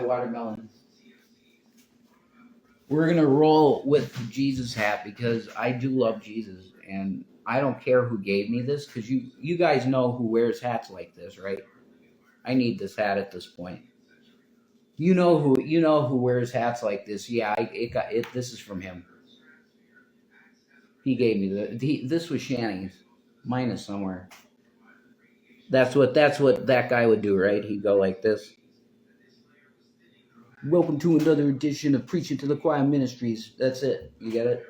watermelon. We're going to roll with the Jesus hat because I do love Jesus. And I don't care who gave me this because you guys know who wears hats like this, right? I need this hat at this point. You know who wears hats like this. Yeah, this is from him. He gave me this was Shanny's. Mine is somewhere. That's what that guy would do, right? He'd go like this. Welcome to another edition of Preaching to the Choir Ministries. That's it. You get it?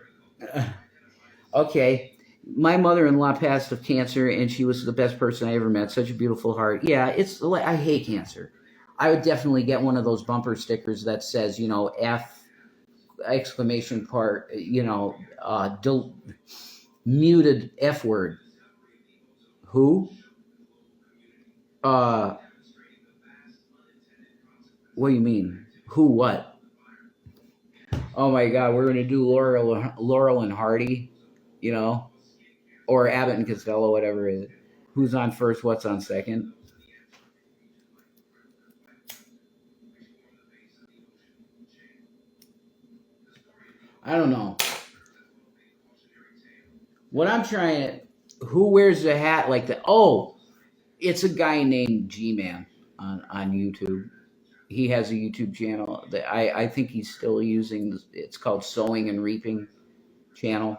Okay. My mother-in-law passed of cancer, and she was the best person I ever met. Such a beautiful heart. Yeah, I hate cancer. I would definitely get one of those bumper stickers that says, F exclamation part, muted F word. Who? What do you mean? Who what? Oh my God, we're gonna do Laurel and Hardy, or Abbott and Costello, whatever it is. Who's on first? What's on second? I don't know. What I'm trying, who wears a hat like that? Oh, it's a guy named G-Man on YouTube. He has a YouTube channel that I think he's still using. It's called Sowing and Reaping channel.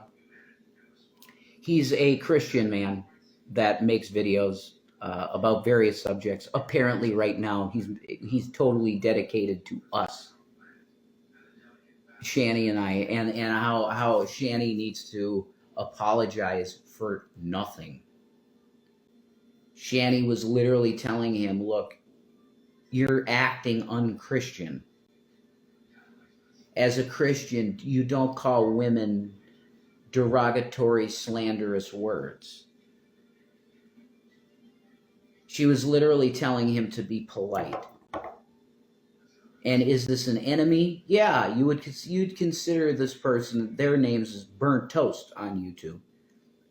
He's a Christian man that makes videos about various subjects. Apparently right now he's totally dedicated to us, Shanny and I, and how Shanny needs to apologize for nothing. Shanny was literally telling him, look, you're acting unchristian. As a Christian, you don't call women derogatory, slanderous words. She was literally telling him to be polite. And is this an enemy? Yeah, you'd consider this person, their names is Burnt Toast on YouTube,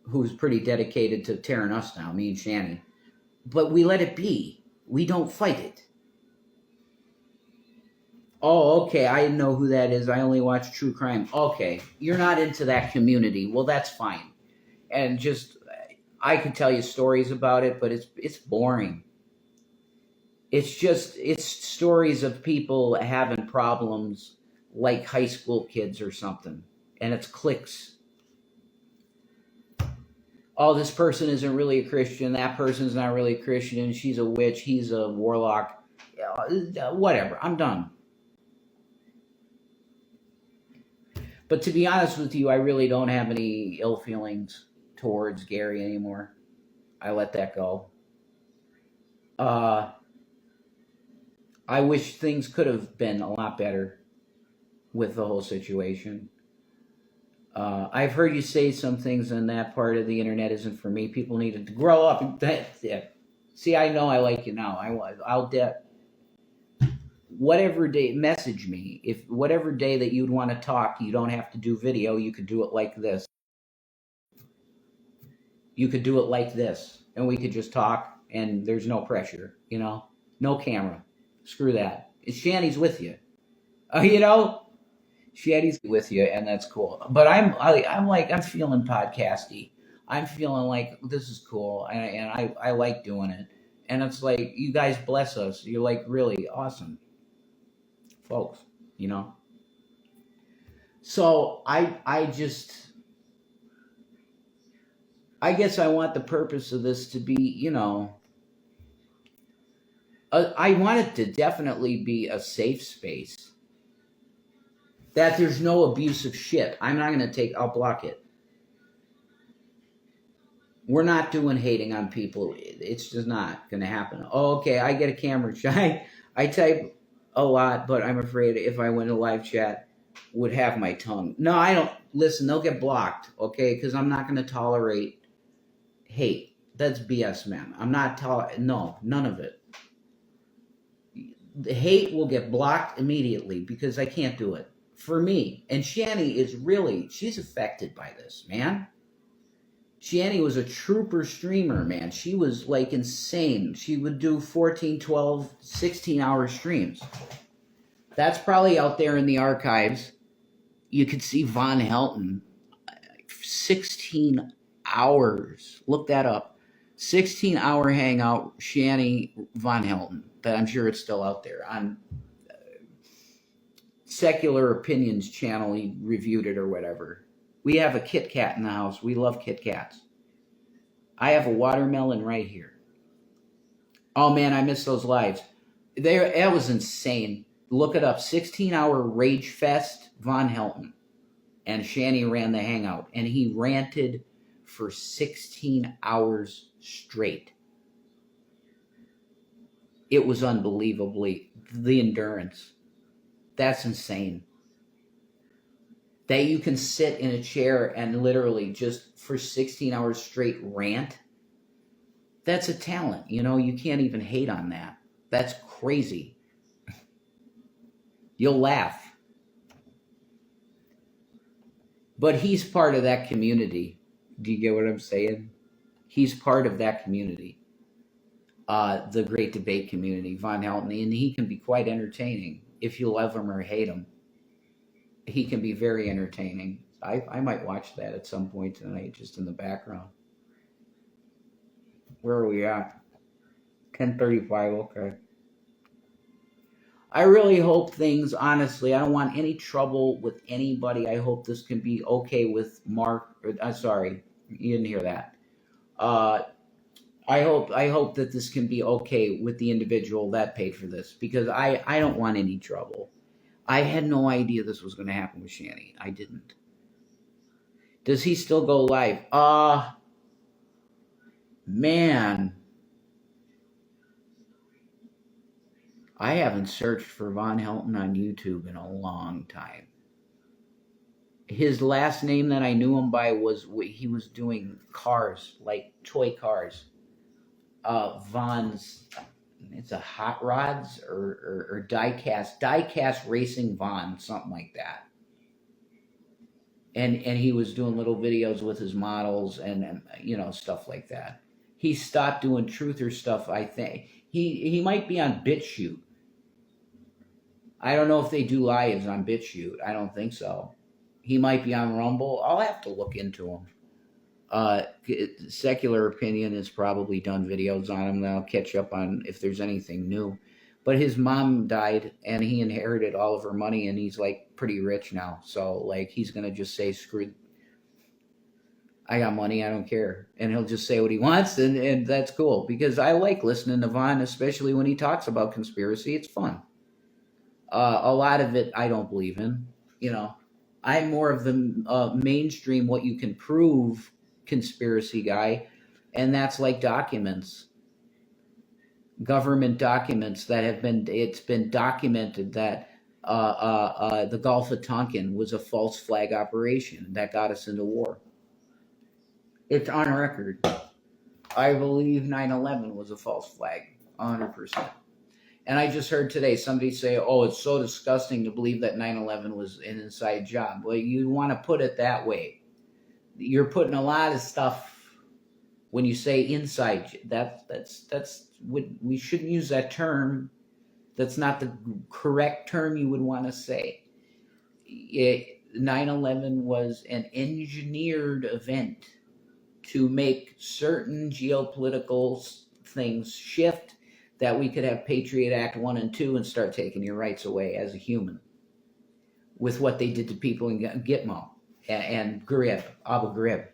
who's pretty dedicated to tearing us down, me and Shanny. But we let it be. We don't fight it. Oh, okay, I know who that is. I only watch true crime. Okay, you're not into that community. Well, that's fine. And I could tell you stories about it, but it's boring. It's stories of people having problems like high school kids or something. And it's cliques. Oh, this person isn't really a Christian. That person's not really a Christian. She's a witch. He's a warlock. Whatever. I'm done. But to be honest with you, I really don't have any ill feelings towards Gary anymore. I let that go. I wish things could have been a lot better with the whole situation. I've heard you say some things on that part of the internet isn't for me. People needed to grow up. See, I know I like you now. I'll whatever day, message me. If whatever day that you'd want to talk, you don't have to do video. You could do it like this. You could do it like this, and we could just talk, and there's no pressure, no camera. Screw that. Shanny's with you, Shanny's with you, and that's cool. But I'm feeling podcasty. I'm feeling like this is cool, and I like doing it. And it's like, you guys bless us. You're like really awesome folks, So I guess I want the purpose of this to be, I want it to definitely be a safe space. That there's no abusive shit. I'm not going to I'll block it. We're not doing hating on people. It's just not going to happen. Oh, okay, I get a camera shy. I type a lot, but I'm afraid if I went to live chat, would have my tongue. No, I don't. Listen, they'll get blocked, okay? Because I'm not going to tolerate hate. That's BS, man. I'm not no, none of it. The hate will get blocked immediately because I can't do it. For me. And Shanny she's affected by this, man. Shanny was a trooper streamer, man. She was like insane. She would do 14, 12, 16-hour streams. That's probably out there in the archives. You could see Von Helton, 16 hours. Look that up. 16-hour hangout, Shanny Von Helton. That I'm sure it's still out there on Secular Opinions channel. He reviewed it or whatever. We have a Kit Kat in the house. We love Kit Kats. I have a watermelon right here. Oh man, I miss those lives. That was insane. Look it up. 16-hour Rage Fest, Von Helton. And Shanny ran the hangout. And he ranted for 16 hours straight. It was unbelievably, the endurance. That's insane. That you can sit in a chair and literally just for 16 hours straight rant. That's a talent. You know, you can't even hate on that. That's crazy. You'll laugh. But he's part of that community. Do you get what I'm saying? He's part of that community. The great debate community, Von Helton, and he can be quite entertaining if you love him or hate him. He can be very entertaining. I might watch that at some point tonight, just in the background. Where are we at? 10:35, okay. I really hope things, honestly, I don't want any trouble with anybody. I hope this can be okay with Mark. Sorry, you didn't hear that. I hope that this can be okay with the individual that paid for this, because I don't want any trouble. I had no idea this was going to happen with Shanny. I didn't. Does he still go live? Man. I haven't searched for Von Helton on YouTube in a long time. His last name that I knew him by was, he was doing cars, like toy cars. Von's, it's a Hot Rods or Diecast Racing Von, something like that. And he was doing little videos with his models and you know, stuff like that. He stopped doing truther stuff, I think. He might be on BitChute. I don't know if they do lives on BitChute. I don't think so. He might be on Rumble. I'll have to look into him. Secular Opinion has probably done videos on him. I'll catch up on if there's anything new. But his mom died, and he inherited all of her money, and he's, like, pretty rich now. So, like, he's going to just say, screw, I got money, I don't care. And he'll just say what he wants, and that's cool. Because I like listening to Von, especially when he talks about conspiracy. It's fun. A lot of it I don't believe in. You know, I'm more of the mainstream, what you can prove conspiracy guy, and that's like documents, government documents that have been, it's been documented that the Gulf of Tonkin was a false flag operation that got us into war. It's on record. I believe 9/11 was a false flag, 100%. And I just heard today somebody say, oh, it's so disgusting to believe that 9/11 was an inside job. Well, you want to put it that way. You're putting a lot of stuff when you say inside. We shouldn't use that term. That's not the correct term you would want to say. 9/11 was an engineered event to make certain geopolitical things shift, that we could have Patriot Act 1 and 2 and start taking your rights away as a human with what they did to people in Gitmo and Abu Ghraib.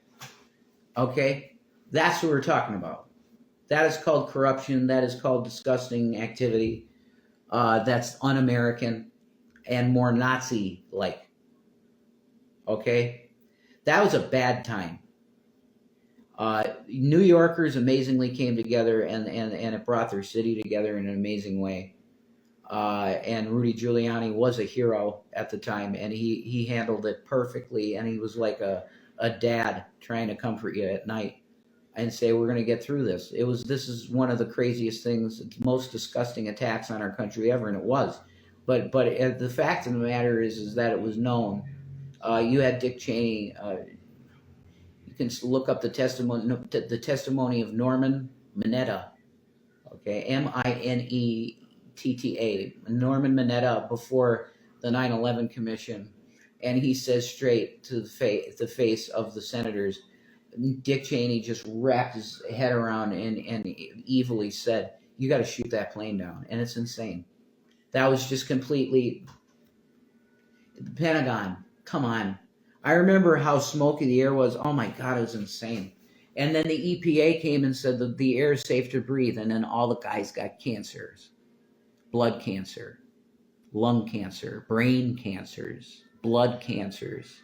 Okay? That's what we're talking about. That is called corruption. That is called disgusting activity. That's un-American and more Nazi-like. Okay? That was a bad time. New Yorkers amazingly came together and it brought their city together in an amazing way. And Rudy Giuliani was a hero at the time, and he handled it perfectly, and he was like a dad trying to comfort you at night and say, we're going to get through this. This is one of the craziest things, most disgusting attacks on our country ever, and it was. But the fact of the matter is that it was known. You had Dick Cheney. You can look up the testimony of Norman Mineta, okay, Mineta, TTA, Norman Mineta, before the 9/11 Commission, and he says straight to the face of the senators, Dick Cheney just wrapped his head around and evilly said, "You got to shoot that plane down," and it's insane. That was just completely the Pentagon. Come on. I remember how smoky the air was. Oh my God, it was insane. And then the EPA came and said that the air is safe to breathe, and then all the guys got cancers, blood cancer, lung cancer, brain cancers, blood cancers,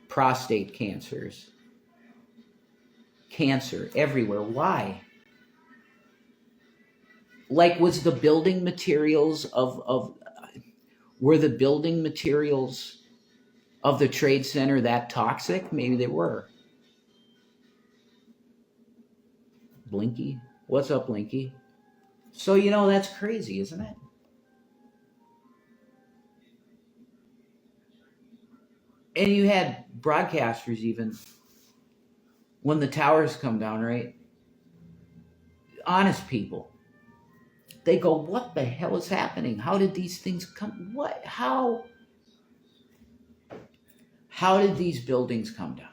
prostate cancers, cancer everywhere. Why? Like, was the building materials were the building materials of the Trade Center that toxic? Maybe they were. Blinky? What's up, Blinky? So, that's crazy, isn't it? And you had broadcasters even, when the towers come down, right? Honest people. They go, what the hell is happening? How did these things come? What? How did these buildings come down?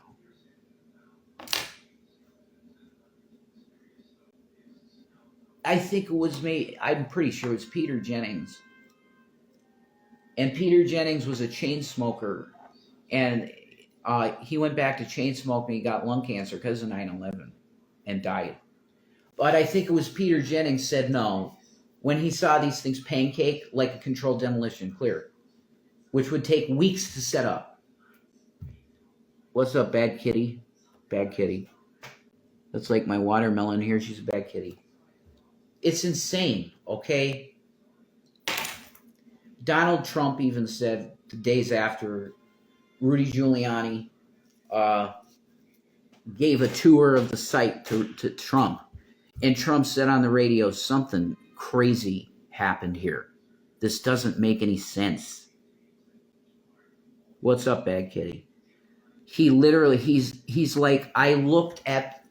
I think it was I'm pretty sure it was Peter Jennings. And Peter Jennings was a chain smoker. And he went back to chain smoking. He got lung cancer because of 9/11 and died. But I think it was Peter Jennings said no. When he saw these things pancake like a controlled demolition, clear, which would take weeks to set up. What's up, bad kitty? Bad kitty. That's like my watermelon here. She's a bad kitty. It's insane, okay? Donald Trump even said the days after Rudy Giuliani gave a tour of the site to Trump. And Trump said on the radio, something crazy happened here. This doesn't make any sense. What's up, bad kitty? He literally, he's like, I looked at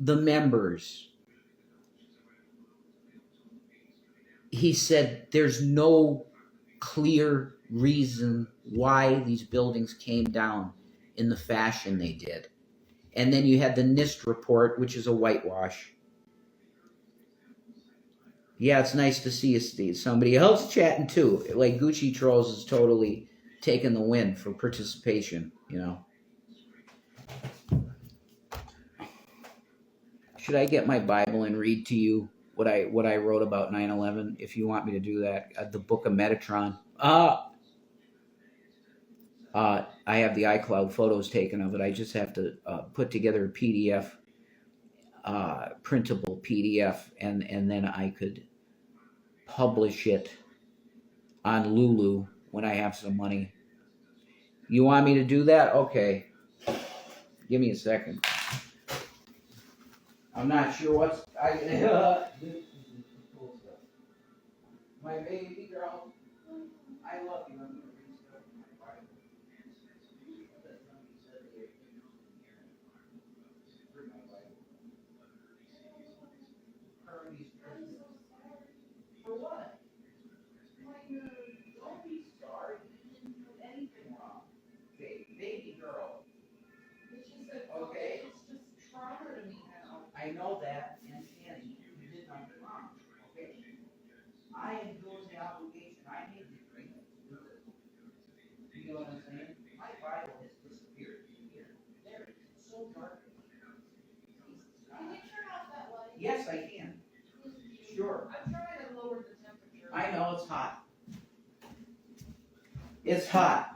the members. He said, there's no clear reason why these buildings came down in the fashion they did. And then you had the NIST report, which is a whitewash. Yeah, it's nice to see you, Steve. Somebody else chatting too. Like Gucci Trolls is totally taking the win for participation, Should I get my Bible and read to you what I wrote about 9/11? If you want me to do that, the Book of Metatron. I have the iCloud photos taken of it. I just have to put together a PDF, printable PDF, and then I could publish it on Lulu when I have some money. You want me to do that? Okay. Give me a second. I'm not sure what's... My baby girl, I love you. I'm going to read stuff in my Bible. Bring my Bible. For what? Don't be sorry. You didn't do anything wrong. Baby girl. Okay? It's just trauma to me now. I know that, and Shanny, you did nothing wrong. Okay? I am doing the obligation. I made the agreement to do this. You know what I'm saying? My Bible has disappeared. There it is. It's so dark. Can you turn off that light? Yes, I can. Sure. I'm trying to lower the temperature. I know, it's hot. It's hot.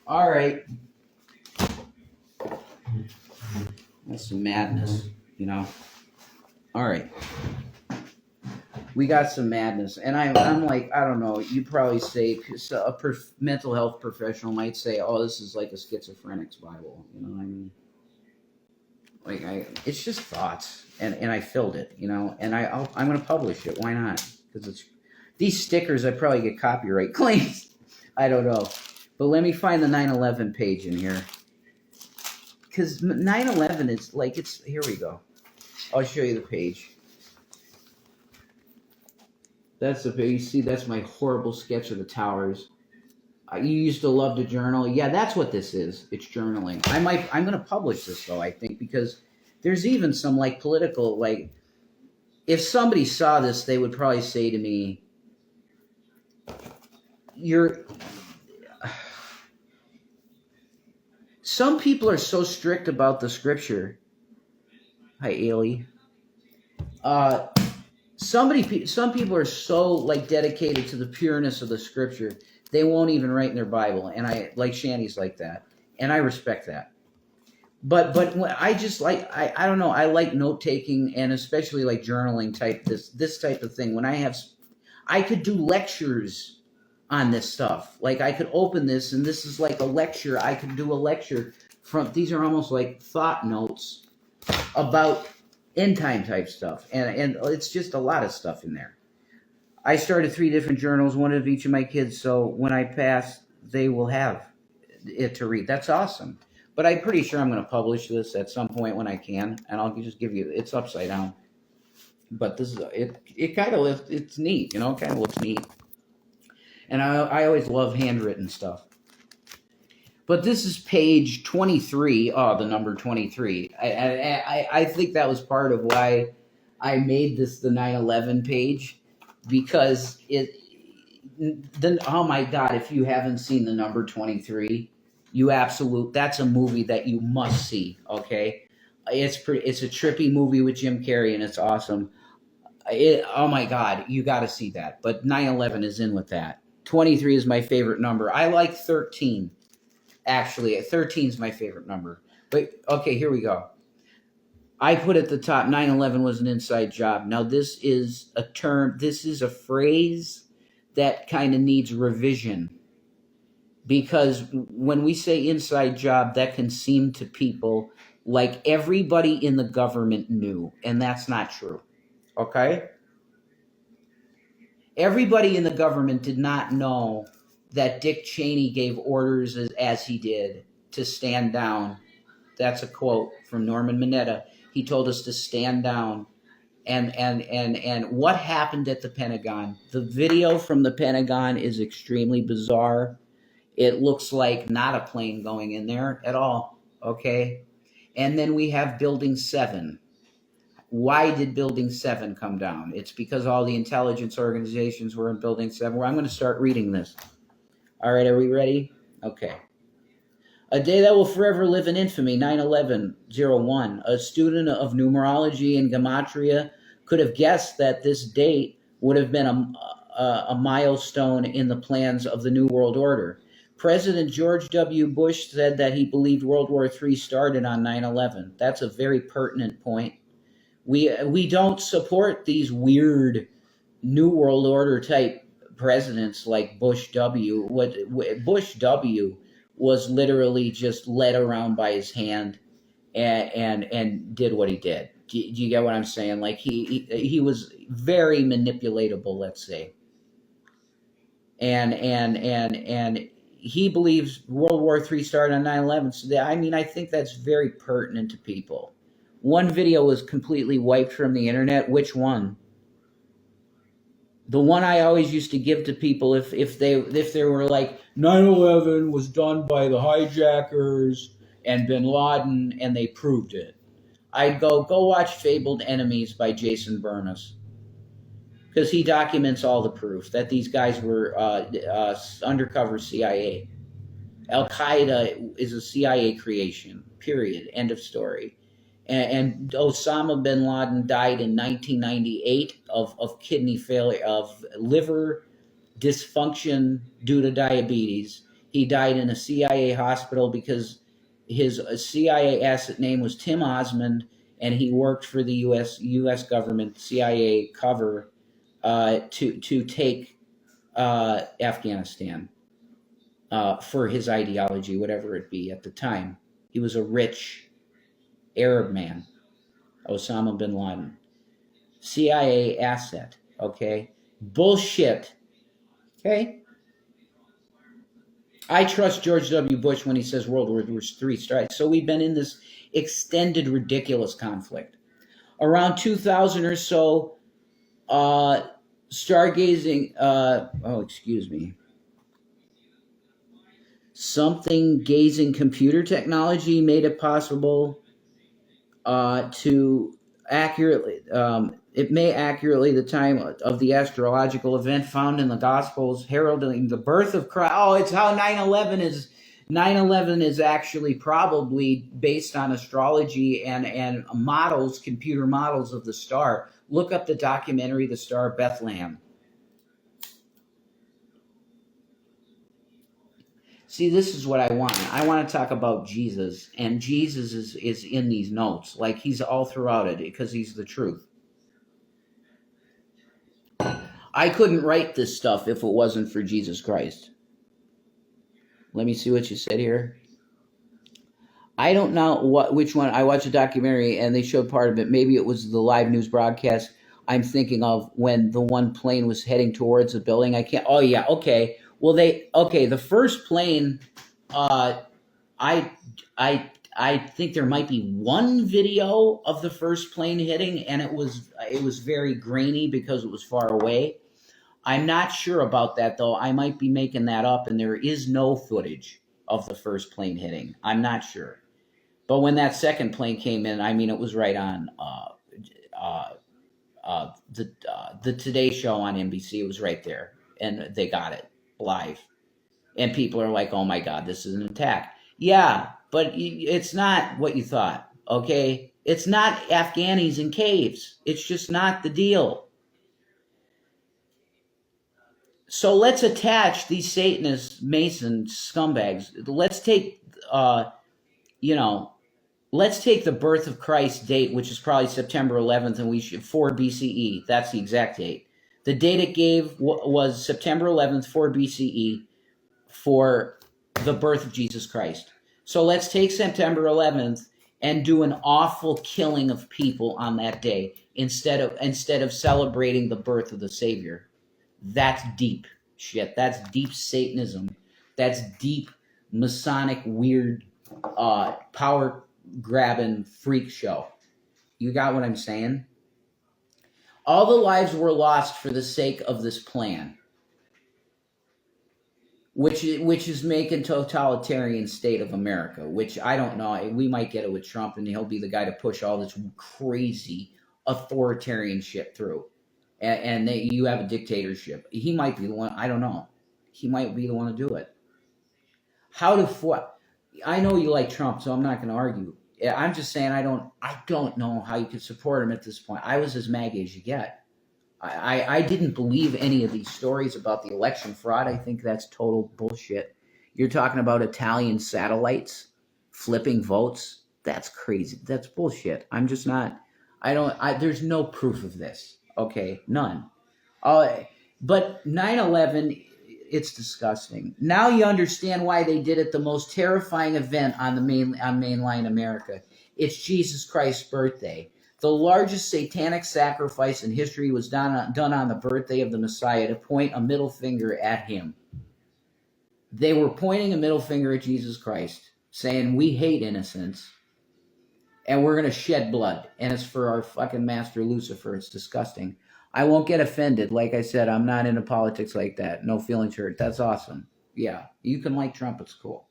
All right. That's some madness, All right. We got some madness. And I'm like, I don't know, you'd probably say, mental health professional might say, oh, this is like a schizophrenic's Bible. You know what I mean? Like, it's just thoughts. And I filled it, and I'm going to publish it. Why not? Because these stickers, I probably get copyright claims. I don't know. But let me find the 9/11 page in here. Because 9/11 is like, here we go. I'll show you the page. That's you see, that's my horrible sketch of the towers. You used to love to journal. Yeah, that's what this is. It's journaling. I'm going to publish this though, I think, because there's even some like political, like, if somebody saw this, they would probably say to me, you're, some people are so strict about the scripture. Hi, Ailey. Some people are so like dedicated to the pureness of the scripture, they won't even write in their Bible. And I like Shanny's like that, and I respect that. But when I just like I don't know, I like note taking, and especially like journaling type this type of thing. When I could do lectures on this stuff. Like I could open this, and this is like a lecture. I could do a lecture from, these are almost like thought notes about end time type stuff, and it's just a lot of stuff in there. I started 3 different journals, one of each of my kids, so when I pass, they will have it to read. That's awesome. But I'm pretty sure I'm going to publish this at some point when I can, and I'll just give you, it's upside down. But this is it kind of, it's neat, you know, kind of looks neat. And I always love handwritten stuff. But this is page 23. Oh, the number 23. I think that was part of why I made this the 9/11 page, because oh my God, if you haven't seen the number 23, that's a movie that you must see, okay? It's a trippy movie with Jim Carrey, and it's awesome. Oh my God, you got to see that. But 9/11 is in with that. 23 is my favorite number. I like 13. Actually, 13 is my favorite number. But okay, here we go. I put at the top, 9/11 was an inside job. Now, this is a term, this is a phrase that kind of needs revision. Because when we say inside job, that can seem to people like everybody in the government knew. And that's not true. Okay? Everybody in the government did not know that Dick Cheney gave orders as he did to stand down. That's a quote from Norman Mineta. He told us to stand down. And what happened at the Pentagon? The video from the Pentagon is extremely bizarre. It looks like not a plane going in there at all, okay? And then we have Building 7. Why did Building 7 come down? It's because all the intelligence organizations were in Building 7. Well, I'm going to start reading this. All right, are we ready? Okay. A day that will forever live in infamy, 9/11/01. A student of numerology and gematria could have guessed that this date would have been a milestone in the plans of the New World Order. President George W. Bush said that he believed World War III started on 9/11. That's a very pertinent point. We don't support these weird New World Order type presidents like Bush W. What Bush W. was literally just led around by his hand and did what he did. Do you get what I'm saying? Like he was very manipulatable, let's say. And he believes World War III started on 9/11. So I think that's very pertinent to people. One video was completely wiped from the internet. Which one? The one I always used to give to people if they were like, 9/11 was done by the hijackers and bin Laden, and they proved it. I'd go watch Fabled Enemies by Jason Burness, because he documents all the proof that these guys were undercover CIA. Al-Qaeda is a CIA creation, period, end of story. And Osama bin Laden died in 1998 of kidney failure, of liver dysfunction due to diabetes. He died in a CIA hospital because his CIA asset name was Tim Osmond, and he worked for the U.S. government, CIA cover, to take Afghanistan for his ideology, whatever it be at the time. He was a rich Arab man, Osama bin Laden. CIA asset, okay? Bullshit, okay? I trust George W. Bush when he says World War III started. So we've been in this extended, ridiculous conflict. Around 2000 or so, Stargazing, excuse me. Something gazing computer technology made it possible to accurately, it may accurately the time of the astrological event found in the Gospels heralding the birth of Christ. Oh, it's how 9/11 is. 9/11 is actually probably based on astrology and models, computer models of the star. Look up the documentary, The Star of Bethlehem. See, this is what I want. I want to talk about Jesus, and Jesus is in these notes. Like, he's all throughout it because he's the truth. I couldn't write this stuff if it wasn't for Jesus Christ. Let me see what you said here. I don't know which one. I watched a documentary and they showed part of it. Maybe it was the live news broadcast I'm thinking of when the one plane was heading towards the building. I can't. Oh yeah, okay. Well, the first plane. I think there might be one video of the first plane hitting, and it was very grainy because it was far away. I'm not sure about that, though. I might be making that up, and there is no footage of the first plane hitting. I'm not sure. But when that second plane came in, I mean, it was right on the Today Show on NBC. It was right there, and they got it live. And people are like, oh, my God, this is an attack. Yeah, but it's not what you thought, okay? It's not Afghanis in caves. It's just not the deal. So let's attach these Satanist Mason scumbags. Let's take, let's take the birth of Christ date, which is probably September 11th, and 4 BCE. That's the exact date. The date it gave was September 11th, 4 BCE, for the birth of Jesus Christ. So let's take September 11th and do an awful killing of people on that day instead of celebrating the birth of the Savior. That's deep shit. That's deep Satanism. That's deep Masonic weird power grabbing freak show. You got what I'm saying? All the lives were lost for the sake of this plan, which is making totalitarian state of America, which I don't know. We might get it with Trump, and he'll be the guy to push all this crazy authoritarian shit through. And you have a dictatorship. He might be the one. I don't know. He might be the one to do it. I know you like Trump, so I'm not going to argue. I'm just saying I don't know how you could support him at this point. I was as MAGA as you get. I didn't believe any of these stories about the election fraud. I think that's total bullshit. You're talking about Italian satellites flipping votes. That's crazy. That's bullshit. I'm just not. There's no proof of this. Okay, none. But 9/11, it's disgusting. Now you understand why they did it. The most terrifying event on mainline America. It's Jesus Christ's birthday. The largest satanic sacrifice in history was done on the birthday of the Messiah to point a middle finger at him. They were pointing a middle finger at Jesus Christ, saying, we hate innocence, and we're going to shed blood. And it's for our fucking master Lucifer. It's disgusting. I won't get offended. Like I said, I'm not into politics like that. No feelings hurt. That's awesome. Yeah, you can like Trump. It's cool.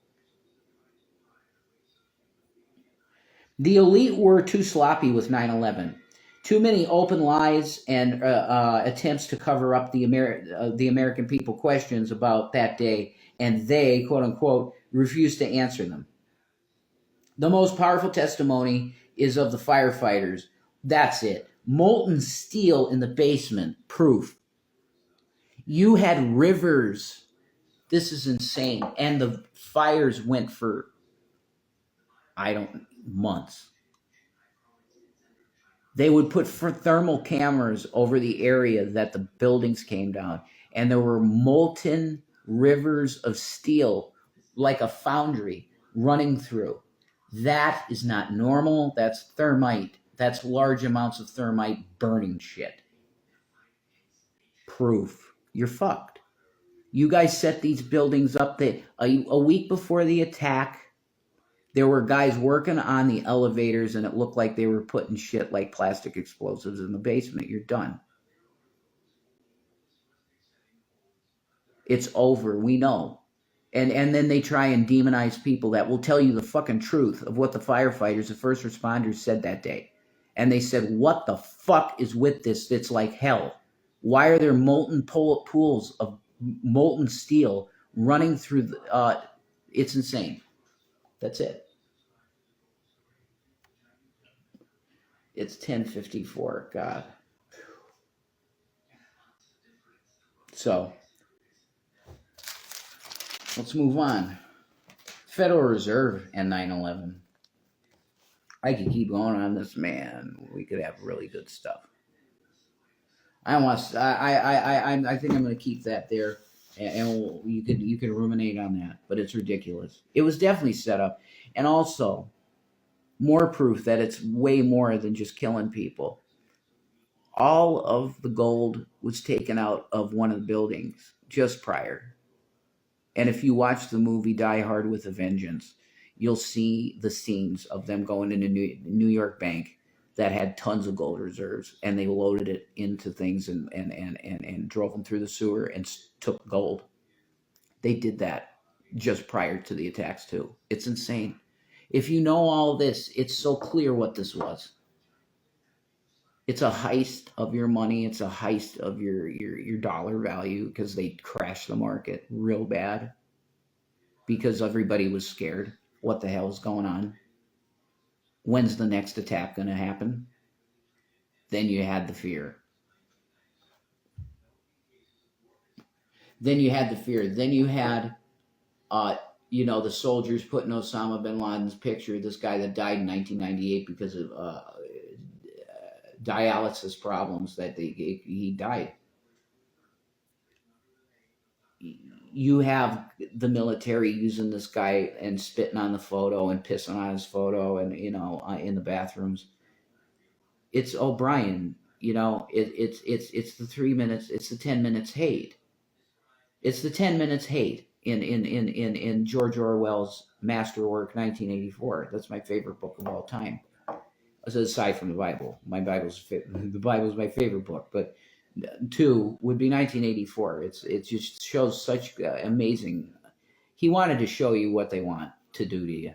The elite were too sloppy with 9/11. Too many open lies and attempts to cover up the American people questions about that day, and they, quote unquote, refused to answer them. The most powerful testimony is of the firefighters. That's it. Molten steel in the basement. Proof. You had rivers. This is insane. And the fires went for, months. They would put thermal cameras over the area that the buildings came down, and there were molten rivers of steel, like a foundry, running through. That is not normal. That's thermite. That's large amounts of thermite burning shit. Proof. You're fucked. You guys set these buildings up. A week before the attack, there were guys working on the elevators, and it looked like they were putting shit like plastic explosives in the basement. You're done. It's over. We know. And then they try and demonize people that will tell you the fucking truth of what the firefighters, the first responders said that day. And they said, what the fuck is with this? It's like hell. Why are there molten pools of molten steel running through it's insane. That's it. It's 10:54. God. So, let's move on. Federal Reserve and 9/11. I could keep going on this, man. We could have really good stuff. I think I'm going to keep that there, and you could ruminate on that. But it's ridiculous. It was definitely set up, and also more proof that it's way more than just killing people. All of the gold was taken out of one of the buildings just prior. And if you watch the movie Die Hard with a Vengeance, you'll see the scenes of them going into New York Bank that had tons of gold reserves, and they loaded it into things and drove them through the sewer and took gold. They did that just prior to the attacks too. It's insane. If you know all this, it's so clear what this was. It's a heist of your money. It's a heist of your dollar value because they crashed the market real bad because everybody was scared. What the hell is going on? When's the next attack going to happen? Then you had the fear. Then you had the soldiers putting Osama bin Laden's picture, this guy that died in 1998 because of dialysis problems, that he died. You have the military using this guy and spitting on the photo and pissing on his photo, and in the bathrooms. It's O'Brien. It's the 3 minutes. It's the 10 minutes hate. It's the 10 minutes hate in George Orwell's masterwork 1984. That's my favorite book of all time. Aside from the Bible, the Bible's my favorite book, but 2 would be 1984. It just shows such amazing. He wanted to show you what they want to do to you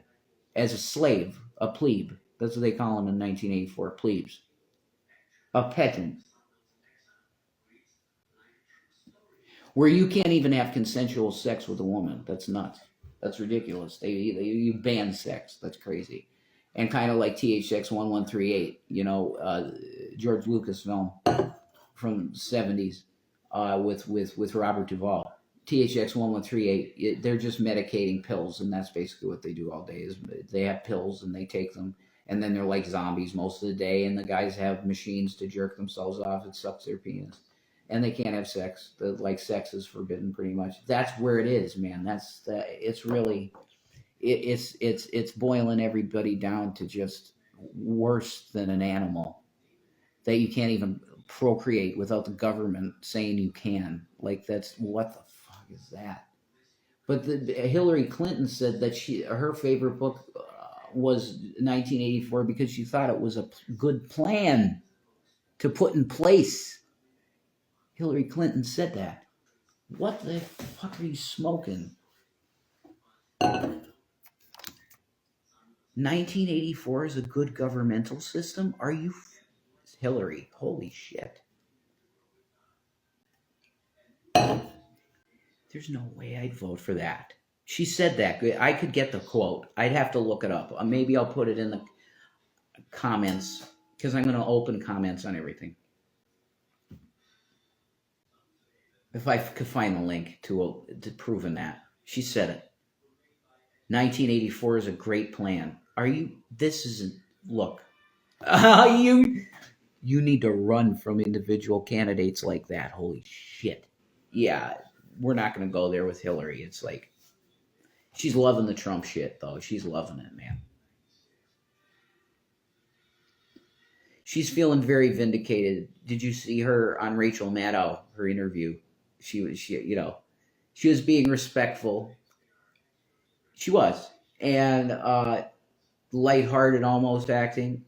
as a slave, a plebe. That's what they call them in 1984, plebes, a peasant, where you can't even have consensual sex with a woman. That's nuts. That's ridiculous. You ban sex. That's crazy. And kind of like THX 1138, George Lucas film from the 70s with Robert Duvall. THX 1138, they're just medicating pills, and that's basically what they do all day. Is they have pills and they take them, and then they're like zombies most of the day, and the guys have machines to jerk themselves off. It sucks their penis. And they can't have sex. Sex is forbidden pretty much. That's where it is, man. It's really... It's boiling everybody down to just worse than an animal, that you can't even procreate without the government saying you can. That's what the fuck is that? But Hillary Clinton said that her favorite book was 1984 because she thought it was a good plan to put in place. Hillary Clinton said that. What the fuck are you smoking? 1984 is a good governmental system? Are you... Hillary, holy shit. There's no way I'd vote for that. She said that. I could get the quote. I'd have to look it up. Maybe I'll put it in the comments, because I'm going to open comments on everything. If I could find the link to proving that. She said it. 1984 is a great plan. This isn't... Look. You need to run from individual candidates like that. Holy shit. Yeah, we're not going to go there with Hillary. It's like... She's loving the Trump shit, though. She's loving it, man. She's feeling very vindicated. Did you see her on Rachel Maddow, her interview? She was being respectful. She was. And lighthearted almost acting,